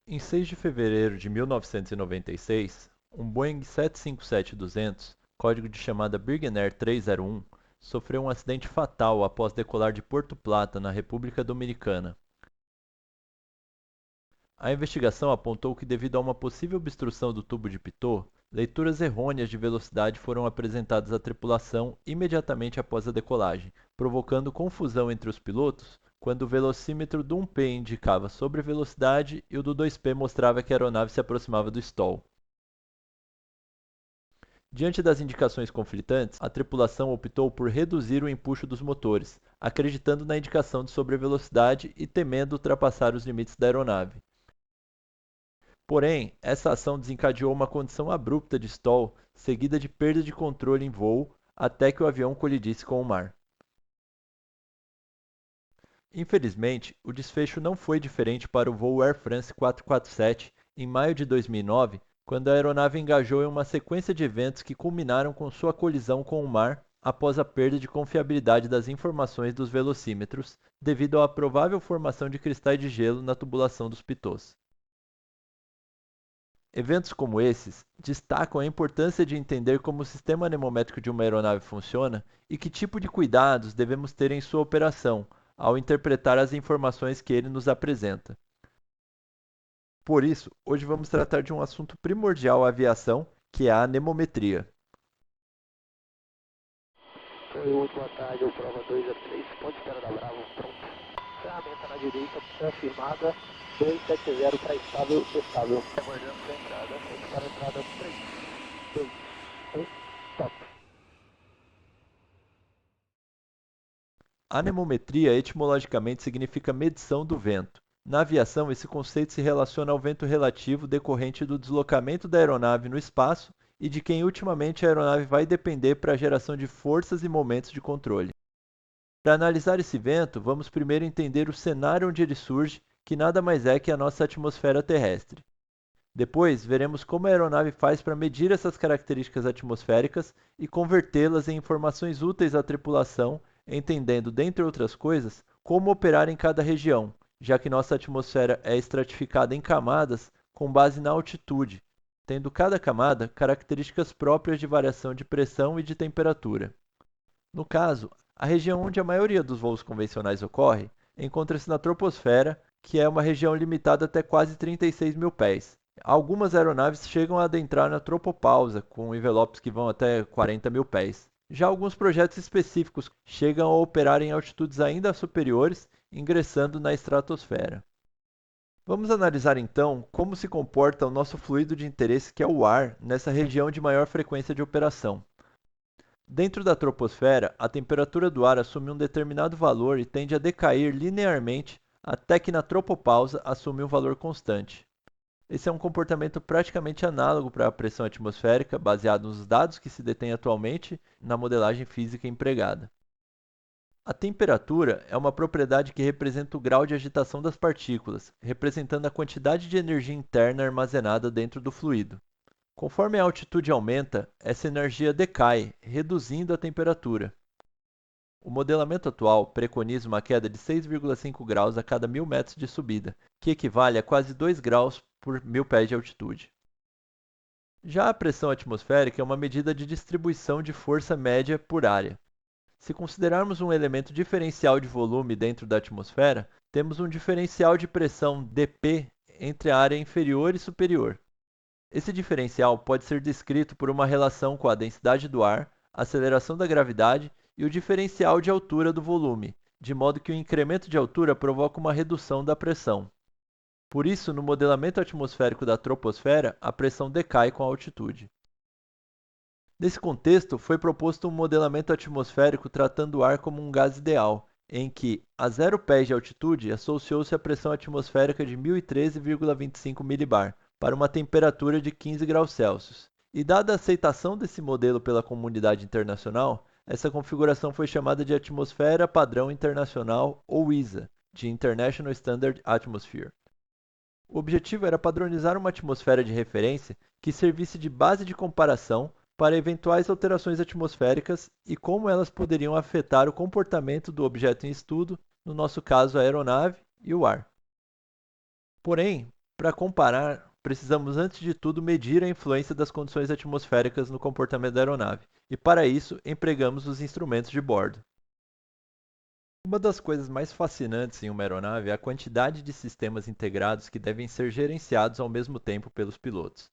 Em 6 de fevereiro de 1996, um Boeing 757-200, código de chamada Birgen Air 301, sofreu um acidente fatal após decolar de Porto Plata, na República Dominicana. A investigação apontou que, devido a uma possível obstrução do tubo de Pitot, leituras errôneas de velocidade foram apresentadas à tripulação imediatamente após a decolagem, provocando confusão entre os pilotos quando o velocímetro do 1P indicava sobrevelocidade e o do 2P mostrava que a aeronave se aproximava do stall. Diante das indicações conflitantes, a tripulação optou por reduzir o empuxo dos motores, acreditando na indicação de sobrevelocidade e temendo ultrapassar os limites da aeronave. Porém, essa ação desencadeou uma condição abrupta de stall, seguida de perda de controle em voo, até que o avião colidisse com o mar. Infelizmente, o desfecho não foi diferente para o voo Air France 447 em maio de 2009, quando a aeronave engajou em uma sequência de eventos que culminaram com sua colisão com o mar após a perda de confiabilidade das informações dos velocímetros, devido à provável formação de cristais de gelo na tubulação dos pitôs. Eventos como esses destacam a importância de entender como o sistema anemométrico de uma aeronave funciona e que tipo de cuidados devemos ter em sua operação, ao interpretar as informações que ele nos apresenta. Por isso, hoje vamos tratar de um assunto primordial à aviação, que é a anemometria. Foi 8, boa tarde, o prova 2 a 3, pode esperar da Bravo, pronto. Ferramenta na direita, confirmada, 270 para estável, estável. Aguardando para a entrada, vamos para a entrada 3, 2, 1, top. Anemometria etimologicamente significa medição do vento. Na aviação, esse conceito se relaciona ao vento relativo decorrente do deslocamento da aeronave no espaço e de quem ultimamente a aeronave vai depender para a geração de forças e momentos de controle. Para analisar esse vento, vamos primeiro entender o cenário onde ele surge, que nada mais é que a nossa atmosfera terrestre. Depois, veremos como a aeronave faz para medir essas características atmosféricas e convertê-las em informações úteis à tripulação, entendendo, dentre outras coisas, como operar em cada região, já que nossa atmosfera é estratificada em camadas com base na altitude, tendo cada camada características próprias de variação de pressão e de temperatura. No caso, a região onde a maioria dos voos convencionais ocorre encontra-se na troposfera, que é uma região limitada até quase 36 mil pés. Algumas aeronaves chegam a adentrar na tropopausa, com envelopes que vão até 40 mil pés. Já alguns projetos específicos chegam a operar em altitudes ainda superiores, ingressando na estratosfera. Vamos analisar então como se comporta o nosso fluido de interesse, que é o ar, nessa região de maior frequência de operação. Dentro da troposfera, a temperatura do ar assume um determinado valor e tende a decair linearmente até que na tropopausa assume um valor constante. Esse é um comportamento praticamente análogo para a pressão atmosférica, baseado nos dados que se detêm atualmente na modelagem física empregada. A temperatura é uma propriedade que representa o grau de agitação das partículas, representando a quantidade de energia interna armazenada dentro do fluido. Conforme a altitude aumenta, essa energia decai, reduzindo a temperatura. O modelamento atual preconiza uma queda de 6,5 graus a cada 1.000 metros de subida, que equivale a quase 2 graus por 1.000 pés de altitude. Já a pressão atmosférica é uma medida de distribuição de força média por área. Se considerarmos um elemento diferencial de volume dentro da atmosfera, temos um diferencial de pressão dP entre a área inferior e superior. Esse diferencial pode ser descrito por uma relação com a densidade do ar, a aceleração da gravidade e o diferencial de altura do volume, de modo que o incremento de altura provoca uma redução da pressão. Por isso, no modelamento atmosférico da troposfera, a pressão decai com a altitude. Nesse contexto, foi proposto um modelamento atmosférico tratando o ar como um gás ideal, em que, a 0 pés de altitude, associou-se a pressão atmosférica de 1013,25 milibar, para uma temperatura de 15 graus Celsius. E dada a aceitação desse modelo pela comunidade internacional, essa configuração foi chamada de Atmosfera Padrão Internacional, ou ISA, de International Standard Atmosphere. O objetivo era padronizar uma atmosfera de referência que servisse de base de comparação para eventuais alterações atmosféricas e como elas poderiam afetar o comportamento do objeto em estudo, no nosso caso a aeronave e o ar. Porém, Para comparar, precisamos antes de tudo medir a influência das condições atmosféricas no comportamento da aeronave, e para isso empregamos os instrumentos de bordo. Uma das coisas mais fascinantes em uma aeronave é a quantidade de sistemas integrados que devem ser gerenciados ao mesmo tempo pelos pilotos.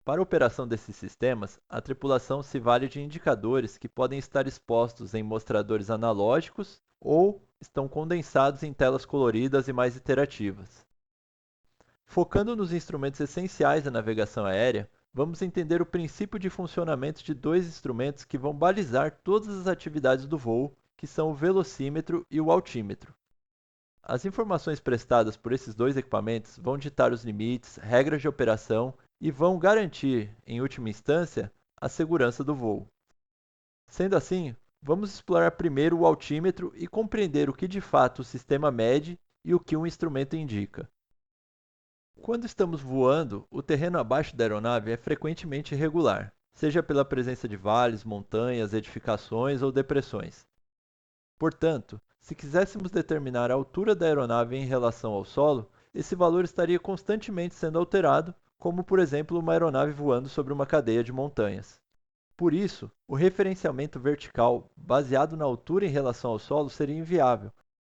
Para a operação desses sistemas, a tripulação se vale de indicadores que podem estar expostos em mostradores analógicos ou estão condensados em telas coloridas e mais interativas. Focando nos instrumentos essenciais da navegação aérea, vamos entender o princípio de funcionamento de dois instrumentos que vão balizar todas as atividades do voo, que são o velocímetro e o altímetro. As informações prestadas por esses dois equipamentos vão ditar os limites, regras de operação e vão garantir, em última instância, a segurança do voo. Sendo assim, vamos explorar primeiro o altímetro e compreender o que de fato o sistema mede e o que um instrumento indica. Quando estamos voando, o terreno abaixo da aeronave é frequentemente irregular, seja pela presença de vales, montanhas, edificações ou depressões. Portanto, se quiséssemos determinar a altura da aeronave em relação ao solo, esse valor estaria constantemente sendo alterado, como por exemplo uma aeronave voando sobre uma cadeia de montanhas. Por isso, o referenciamento vertical baseado na altura em relação ao solo seria inviável.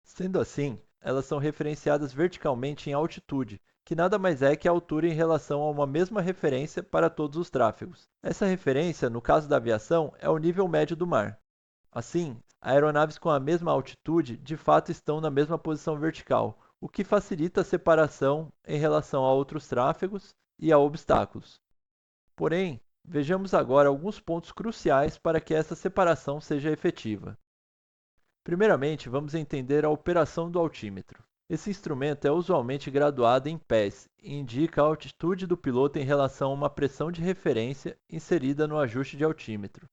Sendo assim, elas são referenciadas verticalmente em altitude, que nada mais é que a altura em relação a uma mesma referência para todos os tráfegos. Essa referência, no caso da aviação, é o nível médio do mar. Assim, aeronaves com a mesma altitude de fato estão na mesma posição vertical, o que facilita a separação em relação a outros tráfegos e a obstáculos. Porém, vejamos agora alguns pontos cruciais para que essa separação seja efetiva. Primeiramente, vamos entender a operação do altímetro. Esse instrumento é usualmente graduado em pés e indica a altitude do piloto em relação a uma pressão de referência inserida no ajuste de altímetro.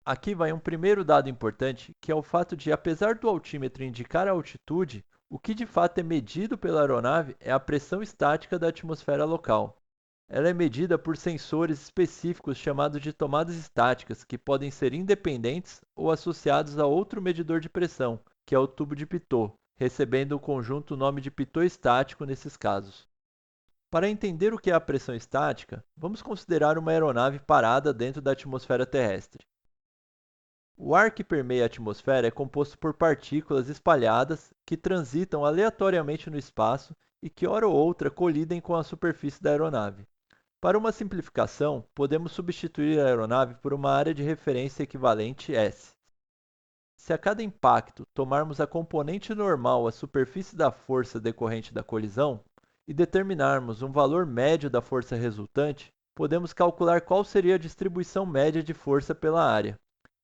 Aqui vai um primeiro dado importante, que é o fato de, apesar do altímetro indicar a altitude, o que de fato é medido pela aeronave é a pressão estática da atmosfera local. Ela é medida por sensores específicos chamados de tomadas estáticas, que podem ser independentes ou associados a outro medidor de pressão, que é o tubo de Pitot, recebendo o conjunto o nome de Pitot estático nesses casos. Para entender o que é a pressão estática, vamos considerar uma aeronave parada dentro da atmosfera terrestre. O ar que permeia a atmosfera é composto por partículas espalhadas que transitam aleatoriamente no espaço e que, hora ou outra, colidem com a superfície da aeronave. Para uma simplificação, podemos substituir a aeronave por uma área de referência equivalente S. Se a cada impacto tomarmos a componente normal, a superfície da força decorrente da colisão, e determinarmos um valor médio da força resultante, podemos calcular qual seria a distribuição média de força pela área,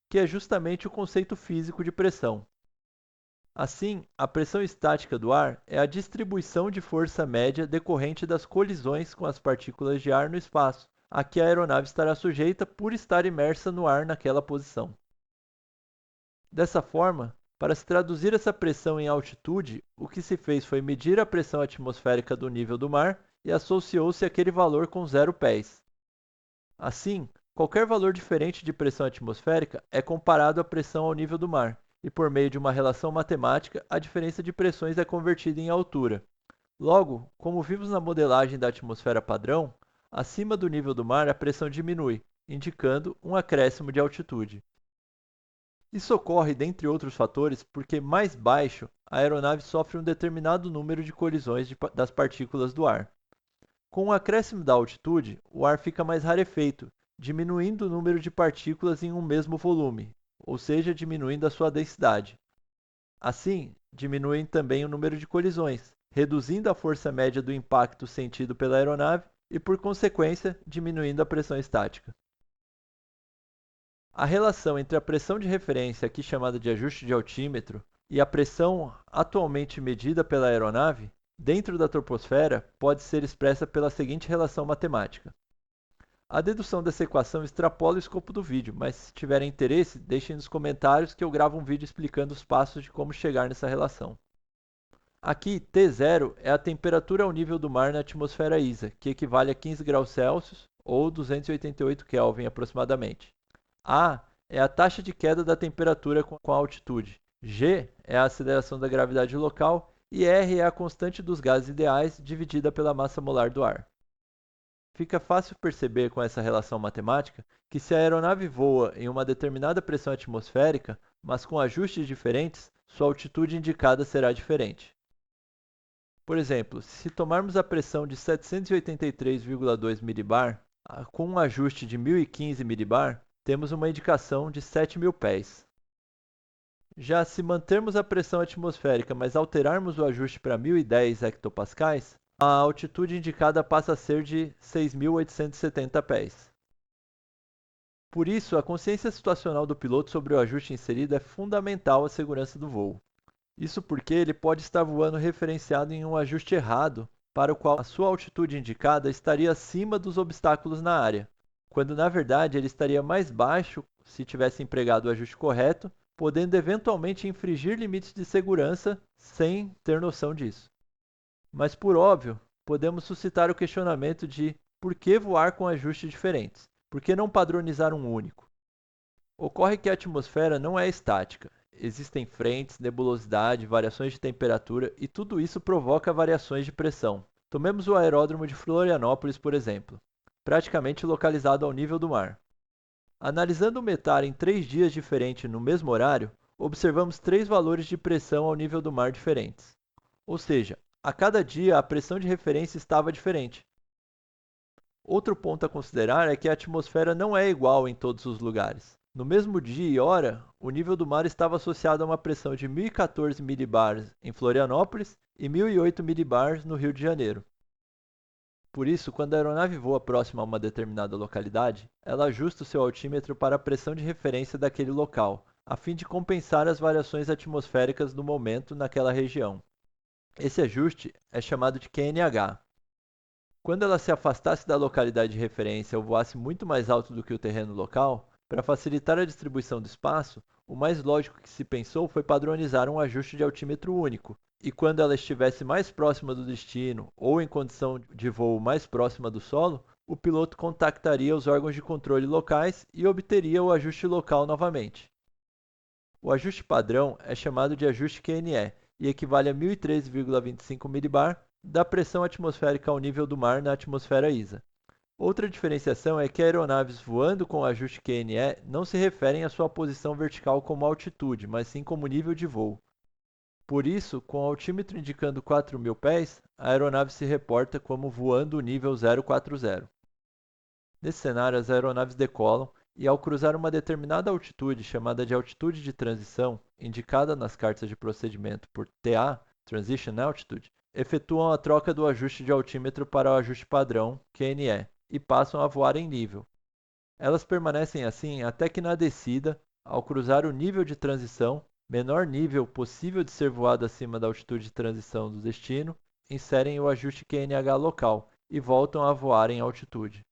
que é justamente o conceito físico de pressão. Assim, a pressão estática do ar é a distribuição de força média decorrente das colisões com as partículas de ar no espaço, a que a aeronave estará sujeita por estar imersa no ar naquela posição. Dessa forma, para se traduzir essa pressão em altitude, o que se fez foi medir a pressão atmosférica do nível do mar e associou-se aquele valor com 0 pés. Assim, qualquer valor diferente de pressão atmosférica é comparado à pressão ao nível do mar, e por meio de uma relação matemática, a diferença de pressões é convertida em altura. Logo, como vimos na modelagem da atmosfera padrão, acima do nível do mar a pressão diminui, indicando um acréscimo de altitude. Isso ocorre, dentre outros fatores, porque mais baixo a aeronave sofre um determinado número de colisões das partículas do ar. Com o acréscimo da altitude, o ar fica mais rarefeito, diminuindo o número de partículas em um mesmo volume, ou seja, diminuindo a sua densidade. Assim, diminuem também o número de colisões, reduzindo a força média do impacto sentido pela aeronave e, por consequência, diminuindo a pressão estática. A relação entre a pressão de referência, aqui chamada de ajuste de altímetro, e a pressão atualmente medida pela aeronave, dentro da troposfera, pode ser expressa pela seguinte relação matemática. A dedução dessa equação extrapola o escopo do vídeo, mas se tiverem interesse, deixem nos comentários que eu gravo um vídeo explicando os passos de como chegar nessa relação. Aqui, T0 é a temperatura ao nível do mar na atmosfera ISA, que equivale a 15 graus Celsius ou 288 Kelvin aproximadamente. A é a taxa de queda da temperatura com a altitude. G é a aceleração da gravidade local e R é a constante dos gases ideais dividida pela massa molar do ar. Fica fácil perceber com essa relação matemática que se a aeronave voa em uma determinada pressão atmosférica, mas com ajustes diferentes, sua altitude indicada será diferente. Por exemplo, se tomarmos a pressão de 783,2 millibar, com um ajuste de 1015 millibar, temos uma indicação de 7.000 pés. Já se mantermos a pressão atmosférica, mas alterarmos o ajuste para 1010 hectopascais, a altitude indicada passa a ser de 6.870 pés. Por isso, a consciência situacional do piloto sobre o ajuste inserido é fundamental à segurança do voo. Isso porque ele pode estar voando referenciado em um ajuste errado, para o qual a sua altitude indicada estaria acima dos obstáculos na área, quando na verdade ele estaria mais baixo se tivesse empregado o ajuste correto, podendo eventualmente infringir limites de segurança sem ter noção disso. Mas por óbvio, podemos suscitar o questionamento de por que voar com ajustes diferentes? Por que não padronizar um único? Ocorre que a atmosfera não é estática. Existem frentes, nebulosidade, variações de temperatura e tudo isso provoca variações de pressão. Tomemos o aeródromo de Florianópolis, por exemplo, praticamente localizado ao nível do mar. Analisando o METAR em 3 dias diferentes no mesmo horário, observamos 3 valores de pressão ao nível do mar diferentes. Ou seja, a cada dia a pressão de referência estava diferente. Outro ponto a considerar é que a atmosfera não é igual em todos os lugares. No mesmo dia e hora, o nível do mar estava associado a uma pressão de 1014 millibars em Florianópolis e 1008 millibars no Rio de Janeiro. Por isso, quando a aeronave voa próxima a uma determinada localidade, ela ajusta o seu altímetro para a pressão de referência daquele local, a fim de compensar as variações atmosféricas do momento naquela região. Esse ajuste é chamado de QNH. Quando ela se afastasse da localidade de referência ou voasse muito mais alto do que o terreno local, para facilitar a distribuição do espaço, o mais lógico que se pensou foi padronizar um ajuste de altímetro único, e quando ela estivesse mais próxima do destino ou em condição de voo mais próxima do solo, o piloto contactaria os órgãos de controle locais e obteria o ajuste local novamente. O ajuste padrão é chamado de ajuste QNE e equivale a 1013,25 millibar da pressão atmosférica ao nível do mar na atmosfera ISA. Outra diferenciação é que aeronaves voando com ajuste QNE não se referem à sua posição vertical como altitude, mas sim como nível de voo. Por isso, com o altímetro indicando 4.000 pés, a aeronave se reporta como voando o nível 040. Nesse cenário, as aeronaves decolam e, ao cruzar uma determinada altitude, chamada de altitude de transição, indicada nas cartas de procedimento por TA, Transition Altitude, efetuam a troca do ajuste de altímetro para o ajuste padrão, QNE, e passam a voar em nível. Elas permanecem assim até que na descida, ao cruzar o nível de transição, menor nível possível de ser voado acima da altitude de transição do destino, inserem o ajuste QNH local e voltam a voar em altitude.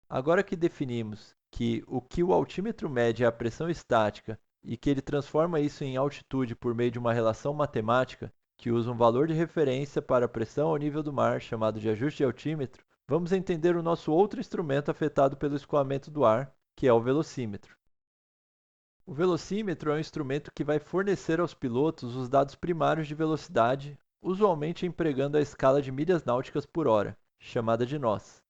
Agora que definimos que o altímetro mede é a pressão estática e que ele transforma isso em altitude por meio de uma relação matemática que usa um valor de referência para a pressão ao nível do mar, chamado de ajuste de altímetro, vamos entender o nosso outro instrumento afetado pelo escoamento do ar, que é o velocímetro. O velocímetro é um instrumento que vai fornecer aos pilotos os dados primários de velocidade, usualmente empregando a escala de milhas náuticas por hora, chamada de nós.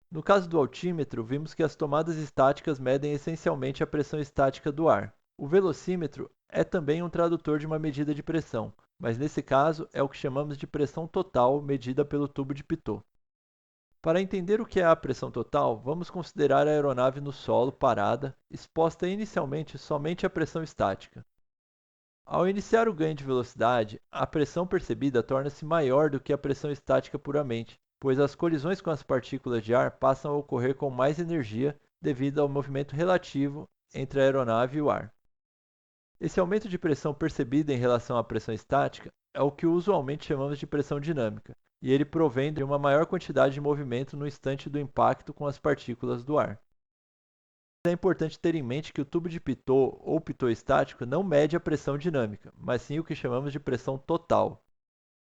No caso do altímetro, vimos que as tomadas estáticas medem essencialmente a pressão estática do ar. O velocímetro é também um tradutor de uma medida de pressão, mas nesse caso é o que chamamos de pressão total medida pelo tubo de Pitot. Para entender o que é a pressão total, vamos considerar a aeronave no solo, parada, exposta inicialmente somente à pressão estática. Ao iniciar o ganho de velocidade, a pressão percebida torna-se maior do que a pressão estática puramente, pois as colisões com as partículas de ar passam a ocorrer com mais energia devido ao movimento relativo entre a aeronave e o ar. Esse aumento de pressão percebida em relação à pressão estática é o que usualmente chamamos de pressão dinâmica, e ele provém de uma maior quantidade de movimento no instante do impacto com as partículas do ar. É importante ter em mente que o tubo de Pitot ou Pitot estático não mede a pressão dinâmica, mas sim o que chamamos de pressão total.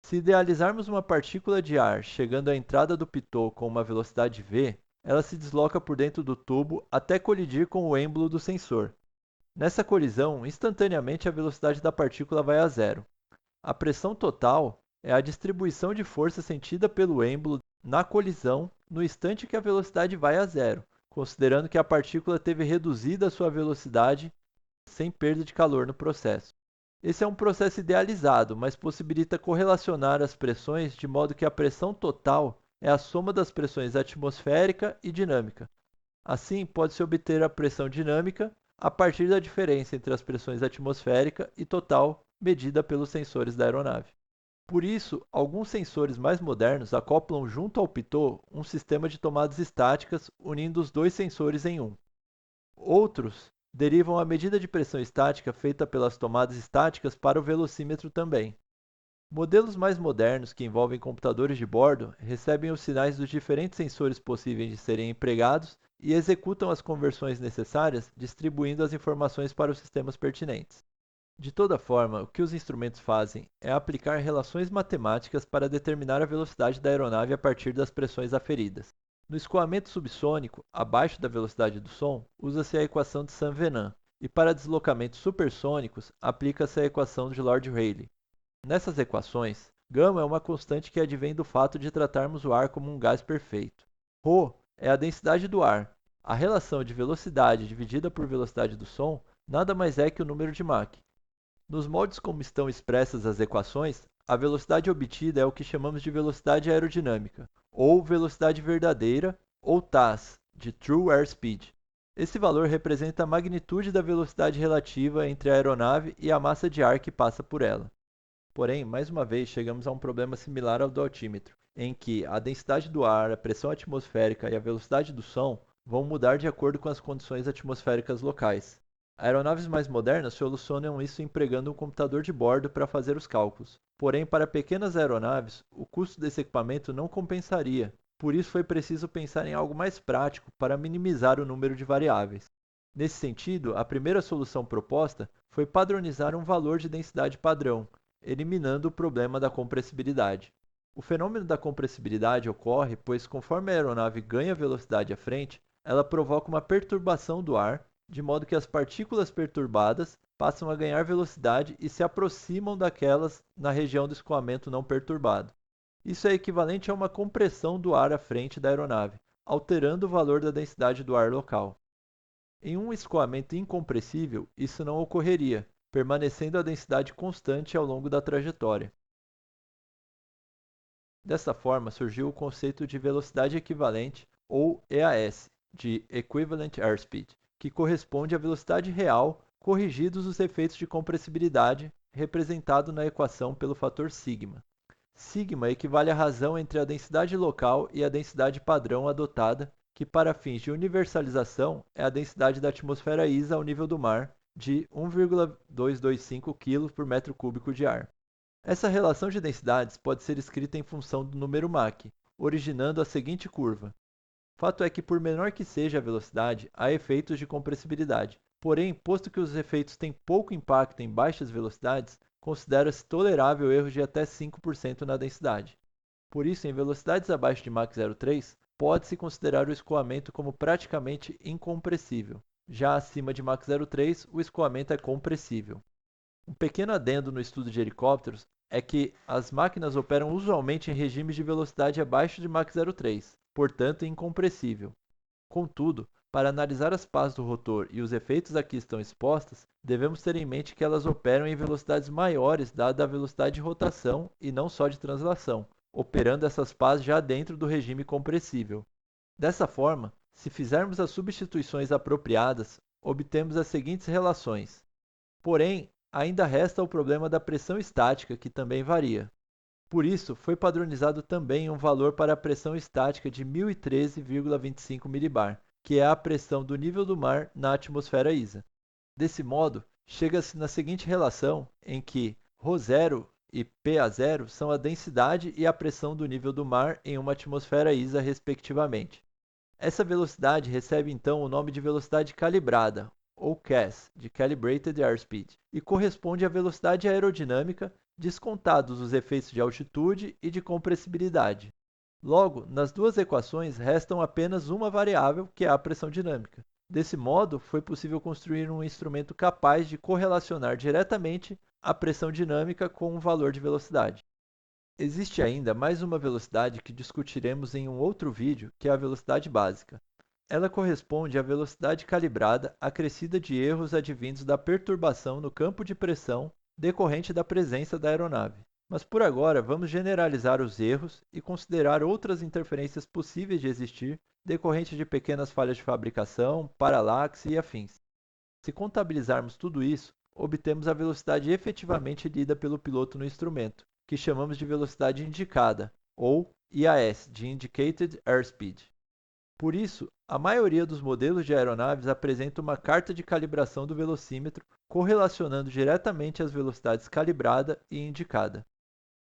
Se idealizarmos uma partícula de ar chegando à entrada do Pitot com uma velocidade v, ela se desloca por dentro do tubo até colidir com o êmbolo do sensor. Nessa colisão, instantaneamente a velocidade da partícula vai a zero. A pressão total é a distribuição de força sentida pelo êmbolo na colisão no instante que a velocidade vai a zero, considerando que a partícula teve reduzida a sua velocidade sem perda de calor no processo. Esse é um processo idealizado, mas possibilita correlacionar as pressões de modo que a pressão total é a soma das pressões atmosférica e dinâmica. Assim, pode-se obter a pressão dinâmica a partir da diferença entre as pressões atmosférica e total medida pelos sensores da aeronave. Por isso, alguns sensores mais modernos acoplam junto ao pitot um sistema de tomadas estáticas unindo os dois sensores em um. Outros derivam a medida de pressão estática feita pelas tomadas estáticas para o velocímetro também. Modelos mais modernos que envolvem computadores de bordo recebem os sinais dos diferentes sensores possíveis de serem empregados e executam as conversões necessárias, distribuindo as informações para os sistemas pertinentes. De toda forma, o que os instrumentos fazem é aplicar relações matemáticas para determinar a velocidade da aeronave a partir das pressões aferidas. No escoamento subsônico, abaixo da velocidade do som, usa-se a equação de Saint-Venant, e para deslocamentos supersônicos, aplica-se a equação de Lord Rayleigh. Nessas equações, γ é uma constante que advém do fato de tratarmos o ar como um gás perfeito. ρ é a densidade do ar. A relação de velocidade dividida por velocidade do som nada mais é que o número de Mach. Nos moldes como estão expressas as equações, a velocidade obtida é o que chamamos de velocidade aerodinâmica, ou velocidade verdadeira, ou TAS, de True Airspeed. Esse valor representa a magnitude da velocidade relativa entre a aeronave e a massa de ar que passa por ela. Porém, mais uma vez, chegamos a um problema similar ao do altímetro, em que a densidade do ar, a pressão atmosférica e a velocidade do som vão mudar de acordo com as condições atmosféricas locais. Aeronaves mais modernas solucionam isso empregando um computador de bordo para fazer os cálculos. Porém, para pequenas aeronaves, o custo desse equipamento não compensaria. Por isso foi preciso pensar em algo mais prático para minimizar o número de variáveis. Nesse sentido, a primeira solução proposta foi padronizar um valor de densidade padrão, eliminando o problema da compressibilidade. O fenômeno da compressibilidade ocorre pois, conforme a aeronave ganha velocidade à frente, ela provoca uma perturbação do ar, de modo que as partículas perturbadas passam a ganhar velocidade e se aproximam daquelas na região do escoamento não perturbado. Isso é equivalente a uma compressão do ar à frente da aeronave, alterando o valor da densidade do ar local. Em um escoamento incompressível, isso não ocorreria, permanecendo a densidade constante ao longo da trajetória. Dessa forma, surgiu o conceito de velocidade equivalente, ou EAS, de Equivalent Airspeed, que corresponde à velocidade real corrigidos os efeitos de compressibilidade, representado na equação pelo fator sigma. Sigma equivale à razão entre a densidade local e a densidade padrão adotada, que para fins de universalização é a densidade da atmosfera ISA ao nível do mar, de 1,225 kg por metro cúbico de ar. Essa relação de densidades pode ser escrita em função do número Mach, originando a seguinte curva. Fato é que, por menor que seja a velocidade, há efeitos de compressibilidade. Porém, posto que os efeitos têm pouco impacto em baixas velocidades, considera-se tolerável erros de até 5% na densidade. Por isso, em velocidades abaixo de Mach 0,3, pode-se considerar o escoamento como praticamente incompressível. Já acima de Mach 0,3, o escoamento é compressível. Um pequeno adendo no estudo de helicópteros é que as máquinas operam usualmente em regimes de velocidade abaixo de Mach 0,3, portanto incompressível. Contudo, para analisar as pás do rotor e os efeitos a que estão expostas, devemos ter em mente que elas operam em velocidades maiores dada a velocidade de rotação e não só de translação, operando essas pás já dentro do regime compressível. Dessa forma, se fizermos as substituições apropriadas, obtemos as seguintes relações. Porém, ainda resta o problema da pressão estática, que também varia. Por isso, foi padronizado também um valor para a pressão estática de 1013,25 mbar, que é a pressão do nível do mar na atmosfera ISA. Desse modo, chega-se na seguinte relação, em que ρ0 e PA0 são a densidade e a pressão do nível do mar em uma atmosfera ISA, respectivamente. Essa velocidade recebe então o nome de velocidade calibrada, ou CAS, de Calibrated Airspeed, e corresponde à velocidade aerodinâmica, descontados os efeitos de altitude e de compressibilidade. Logo, nas duas equações restam apenas uma variável, que é a pressão dinâmica. Desse modo, foi possível construir um instrumento capaz de correlacionar diretamente a pressão dinâmica com um valor de velocidade. Existe ainda mais uma velocidade que discutiremos em um outro vídeo, que é a velocidade básica. Ela corresponde à velocidade calibrada acrescida de erros advindos da perturbação no campo de pressão decorrente da presença da aeronave. Mas por agora vamos generalizar os erros e considerar outras interferências possíveis de existir decorrentes de pequenas falhas de fabricação, paralaxe e afins. Se contabilizarmos tudo isso, obtemos a velocidade efetivamente lida pelo piloto no instrumento, que chamamos de velocidade indicada, ou IAS, de Indicated Airspeed. Por isso, a maioria dos modelos de aeronaves apresenta uma carta de calibração do velocímetro correlacionando diretamente as velocidades calibrada e indicada.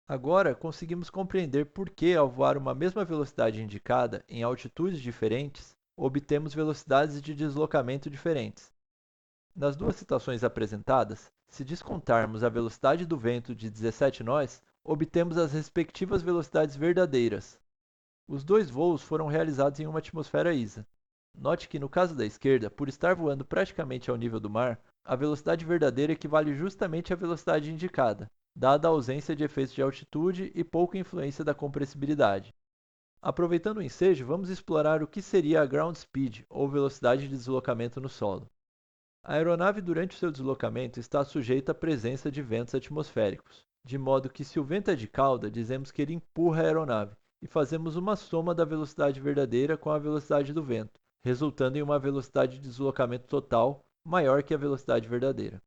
Agora, conseguimos compreender por que, ao voar uma mesma velocidade indicada em altitudes diferentes, obtemos velocidades de deslocamento diferentes. Nas duas situações apresentadas, se descontarmos a velocidade do vento de 17 nós, obtemos as respectivas velocidades verdadeiras. Os dois voos foram realizados em uma atmosfera ISA. Note que no caso da esquerda, por estar voando praticamente ao nível do mar, a velocidade verdadeira equivale justamente à velocidade indicada, dada a ausência de efeitos de altitude e pouca influência da compressibilidade. Aproveitando o ensejo, vamos explorar o que seria a ground speed, ou velocidade de deslocamento no solo. A aeronave durante o seu deslocamento está sujeita à presença de ventos atmosféricos, de modo que se o vento é de cauda, dizemos que ele empurra a aeronave, e fazemos uma soma da velocidade verdadeira com a velocidade do vento, resultando em uma velocidade de deslocamento total maior que a velocidade verdadeira.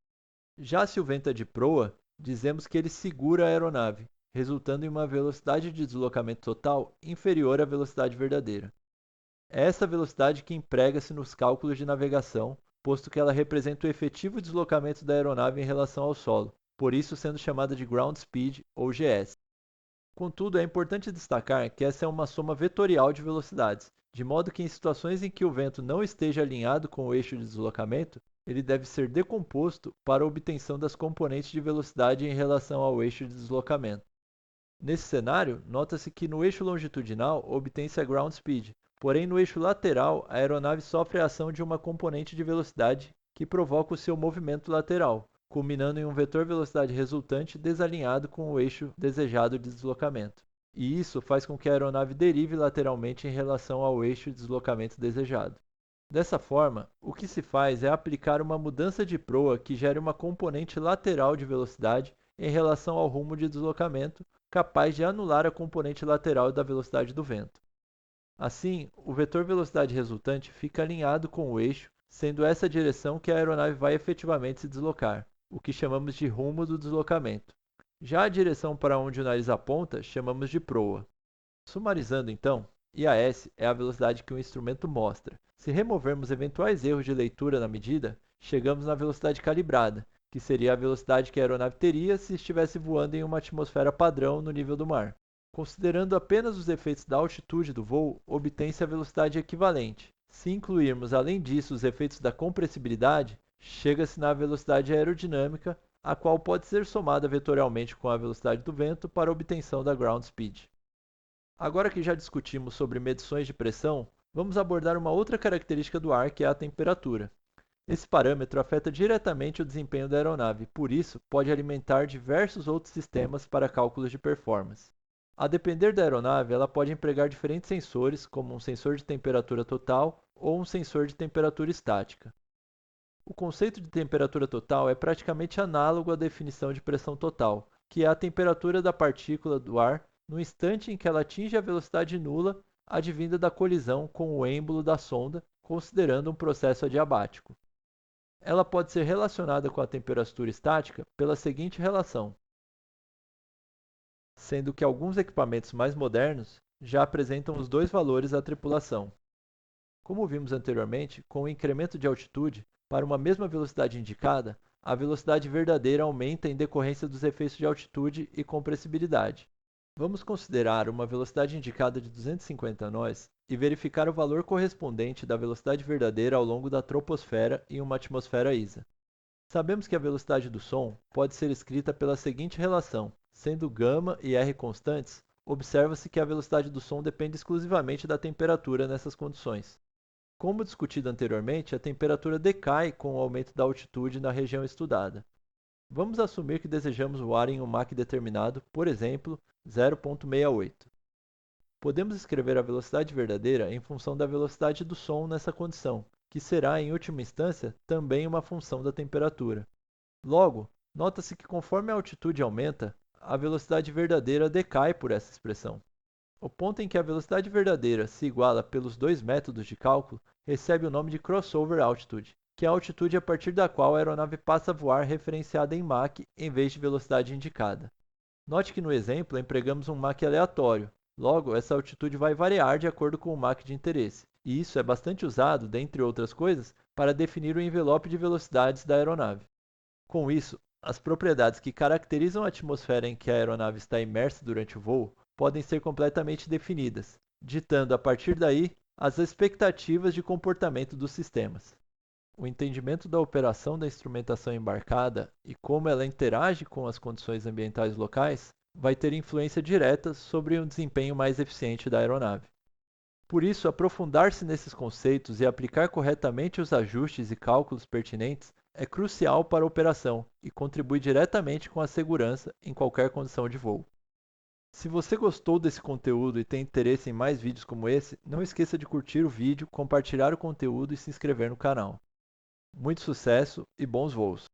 Já se o vento é de proa, dizemos que ele segura a aeronave, resultando em uma velocidade de deslocamento total inferior à velocidade verdadeira. É essa velocidade que emprega-se nos cálculos de navegação, posto que ela representa o efetivo deslocamento da aeronave em relação ao solo, por isso sendo chamada de Ground Speed ou GS. Contudo, é importante destacar que essa é uma soma vetorial de velocidades, de modo que em situações em que o vento não esteja alinhado com o eixo de deslocamento, ele deve ser decomposto para a obtenção das componentes de velocidade em relação ao eixo de deslocamento. Nesse cenário, nota-se que no eixo longitudinal obtém-se a ground speed, porém no eixo lateral a aeronave sofre a ação de uma componente de velocidade que provoca o seu movimento lateral, culminando em um vetor velocidade resultante desalinhado com o eixo desejado de deslocamento. E isso faz com que a aeronave derive lateralmente em relação ao eixo de deslocamento desejado. Dessa forma, o que se faz é aplicar uma mudança de proa que gere uma componente lateral de velocidade em relação ao rumo de deslocamento, capaz de anular a componente lateral da velocidade do vento. Assim, o vetor velocidade resultante fica alinhado com o eixo, sendo essa a direção que a aeronave vai efetivamente se deslocar, o que chamamos de rumo do deslocamento. Já a direção para onde o nariz aponta chamamos de proa. Sumarizando então, IAS é a velocidade que o instrumento mostra. Se removermos eventuais erros de leitura na medida, chegamos na velocidade calibrada, que seria a velocidade que a aeronave teria se estivesse voando em uma atmosfera padrão no nível do mar. Considerando apenas os efeitos da altitude do voo, obtém-se a velocidade equivalente. Se incluirmos além disso os efeitos da compressibilidade, chega-se na velocidade aerodinâmica, a qual pode ser somada vetorialmente com a velocidade do vento para a obtenção da ground speed. Agora que já discutimos sobre medições de pressão, vamos abordar uma outra característica do ar, que é a temperatura. Esse parâmetro afeta diretamente o desempenho da aeronave, por isso pode alimentar diversos outros sistemas para cálculos de performance. A depender da aeronave, ela pode empregar diferentes sensores, como um sensor de temperatura total ou um sensor de temperatura estática. O conceito de temperatura total é praticamente análogo à definição de pressão total, que é a temperatura da partícula do ar no instante em que ela atinge a velocidade nula advinda da colisão com o êmbolo da sonda, considerando um processo adiabático. Ela pode ser relacionada com a temperatura estática pela seguinte relação, sendo que alguns equipamentos mais modernos já apresentam os dois valores à tripulação. Como vimos anteriormente, com o incremento de altitude, para uma mesma velocidade indicada, a velocidade verdadeira aumenta em decorrência dos efeitos de altitude e compressibilidade. Vamos considerar uma velocidade indicada de 250 nós e verificar o valor correspondente da velocidade verdadeira ao longo da troposfera em uma atmosfera ISA. Sabemos que a velocidade do som pode ser escrita pela seguinte relação: sendo γ e r constantes, observa-se que a velocidade do som depende exclusivamente da temperatura nessas condições. Como discutido anteriormente, a temperatura decai com o aumento da altitude na região estudada. Vamos assumir que desejamos voar em um Mach determinado, por exemplo, 0,68. Podemos escrever a velocidade verdadeira em função da velocidade do som nessa condição, que será, em última instância, também uma função da temperatura. Logo, nota-se que conforme a altitude aumenta, a velocidade verdadeira decai por essa expressão. O ponto em que a velocidade verdadeira se iguala pelos dois métodos de cálculo recebe o nome de crossover altitude, que é a altitude a partir da qual a aeronave passa a voar referenciada em Mach em vez de velocidade indicada. Note que no exemplo empregamos um Mach aleatório, logo essa altitude vai variar de acordo com o Mach de interesse, e isso é bastante usado, dentre outras coisas, para definir o envelope de velocidades da aeronave. Com isso, as propriedades que caracterizam a atmosfera em que a aeronave está imersa durante o voo podem ser completamente definidas, ditando a partir daí as expectativas de comportamento dos sistemas. O entendimento da operação da instrumentação embarcada e como ela interage com as condições ambientais locais vai ter influência direta sobre um desempenho mais eficiente da aeronave. Por isso, aprofundar-se nesses conceitos e aplicar corretamente os ajustes e cálculos pertinentes é crucial para a operação e contribui diretamente com a segurança em qualquer condição de voo. Se você gostou desse conteúdo e tem interesse em mais vídeos como esse, não esqueça de curtir o vídeo, compartilhar o conteúdo e se inscrever no canal. Muito sucesso e bons voos!